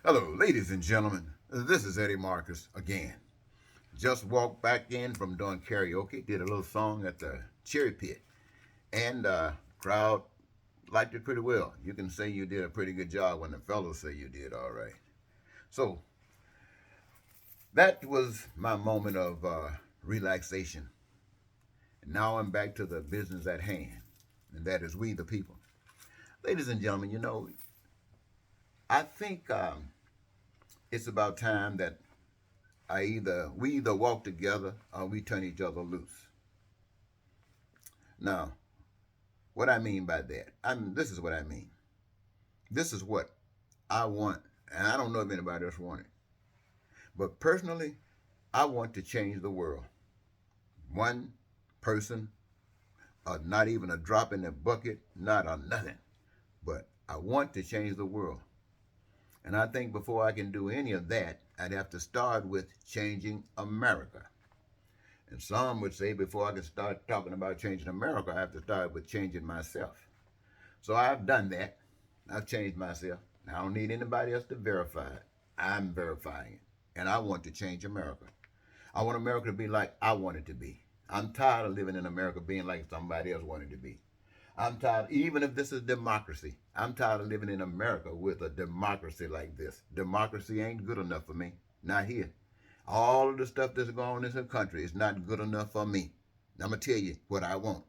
Hello, ladies and gentlemen. This is Eddie Marcus again. Just walked back in from doing karaoke, did a little song at the Cherry Pit, and crowd liked it pretty well. You can say you did a pretty good job when the fellows say you did all right. So that was my moment of relaxation. And now I'm back to the business at hand, and that is we the people. Ladies and gentlemen, I think it's about time that we either walk together or we turn each other loose. Now, what I mean by that, this is what I mean. This is what I want, and I don't know if anybody else wants it. But personally, I want to change the world. One person, not even a drop in the bucket, not a nothing. But I want to change the world. And I think before I can do any of that, I'd have to start with changing America. And some would say before I can start talking about changing America, I have to start with changing myself. So I've done that. I've changed myself. I don't need anybody else to verify it. I'm verifying it. And I want to change America. I want America to be like I want it to be. I'm tired of living in America being like somebody else wanted to be. I'm tired, even if this is democracy, I'm tired of living in America with a democracy like this. Democracy ain't good enough for me. Not here. All of the stuff that's going on in this country is not good enough for me. I'm going to tell you what I want.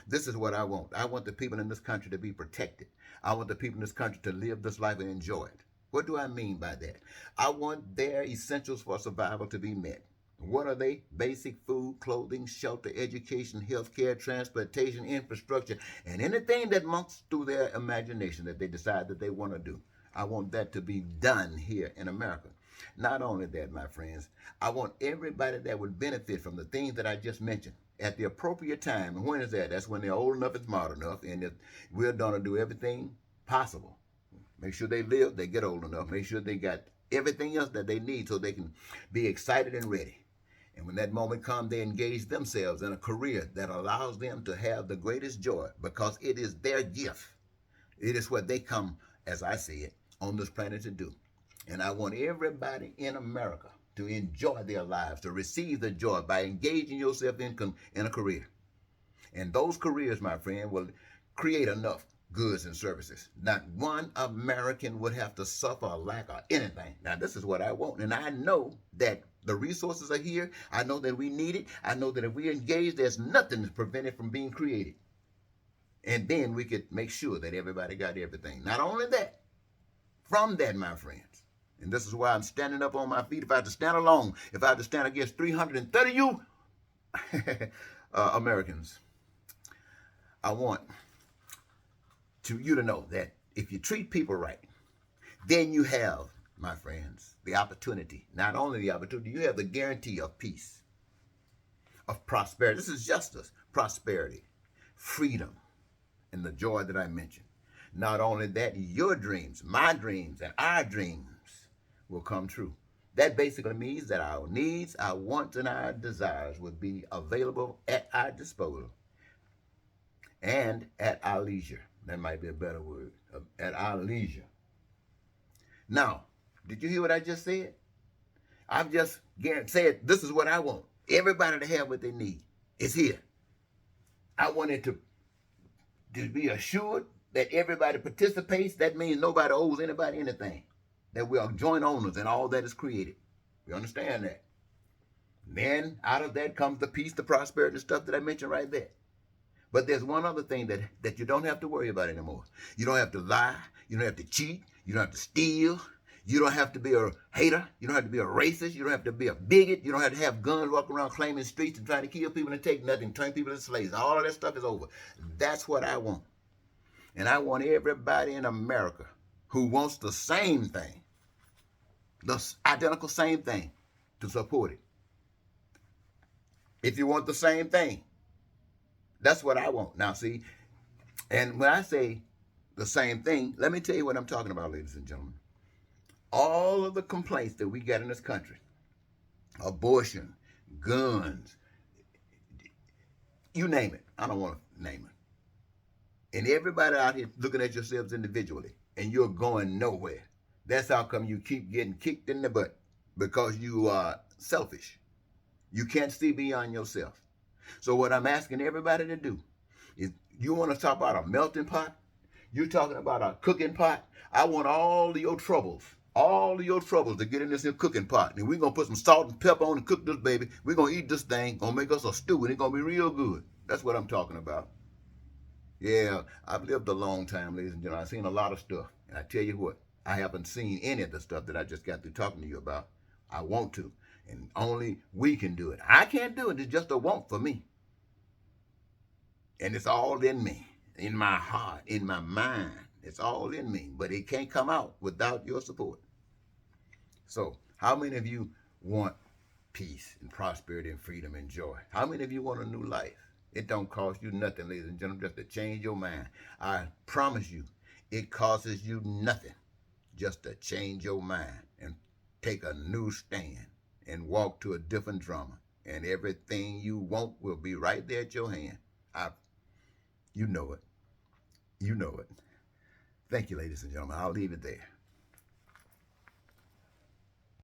This is what I want. I want the people in this country to be protected. I want the people in this country to live this life and enjoy it. What do I mean by that? I want their essentials for survival to be met. What are they? Basic food, clothing, shelter, education, healthcare, transportation, infrastructure, and anything that monks through their imagination that they decide that they want to do. I want that to be done here in America. Not only that, my friends, I want everybody that would benefit from the things that I just mentioned at the appropriate time. And when is that? That's when they're old enough and smart enough, and if we're going to do everything possible. Make sure they live, they get old enough, make sure they got everything else that they need so they can be excited and ready. And when that moment comes, they engage themselves in a career that allows them to have the greatest joy because it is their gift. It is what they come, as I see it, on this planet to do. And I want everybody in America to enjoy their lives, to receive the joy by engaging yourself in a career. And those careers, my friend, will create enough goods and services. Not one American would have to suffer a lack of anything. Now, this is what I want. And I know that the resources are here. I know that we need it. I know that if we engage, there's nothing to prevent it from being created. And then we could make sure that everybody got everything. Not only that, from that, my friends, and this is why I'm standing up on my feet. If I had to stand alone, if I had to stand against 330 you Americans, I want you to know that if you treat people right, then you have, my friends, the opportunity. Not only the opportunity, you have the guarantee of peace, of prosperity. This is justice, prosperity, freedom, and the joy that I mentioned. Not only that, your dreams, my dreams, and our dreams will come true. That basically means that our needs, our wants, and our desires will be available at our disposal and at our leisure. That might be a better word. At our leisure. Now, did you hear what I just said? I've just said this is what I want. Everybody to have what they need. It's here. I want it to be assured that everybody participates. That means nobody owes anybody anything. That we are joint owners in all that is created. We understand that. Then out of that comes the peace, the prosperity, the stuff that I mentioned right there. But there's one other thing that you don't have to worry about anymore. You don't have to lie. You don't have to cheat. You don't have to steal. You don't have to be a hater. You don't have to be a racist. You don't have to be a bigot. You don't have to have guns, walk around claiming streets and trying to kill people and take nothing, turn people into slaves. All of that stuff is over. That's what I want. And I want everybody in America who wants the same thing, the identical same thing, to support it. If you want the same thing, that's what I want. Now, see, and when I say the same thing, let me tell you what I'm talking about, ladies and gentlemen. All of the complaints that we get in this country, abortion, guns, you name it. I don't want to name it. And everybody out here looking at yourselves individually, and you're going nowhere. That's how come you keep getting kicked in the butt, because you are selfish. You can't see beyond yourself. So what I'm asking everybody to do is, you want to talk about a melting pot? You talking about a cooking pot? I want all of your troubles to get in this here cooking pot. And we're going to put some salt and pepper on and cook this baby. We're going to eat this thing, going to make us a stew, and it's going to be real good. That's what I'm talking about. Yeah, I've lived a long time, ladies and gentlemen. I've seen a lot of stuff. And I tell you what, I haven't seen any of the stuff that I just got through talking to you about. I want to. And only we can do it. I can't do it. It's just a want for me. And it's all in me, in my heart, in my mind. It's all in me. But it can't come out without your support. So, how many of you want peace and prosperity and freedom and joy? How many of you want a new life? It don't cost you nothing, ladies and gentlemen, just to change your mind. I promise you, it costs you nothing just to change your mind and take a new stand and walk to a different drummer. And everything you want will be right there at your hand. I, you know it. You know it. Thank you, ladies and gentlemen. I'll leave it there.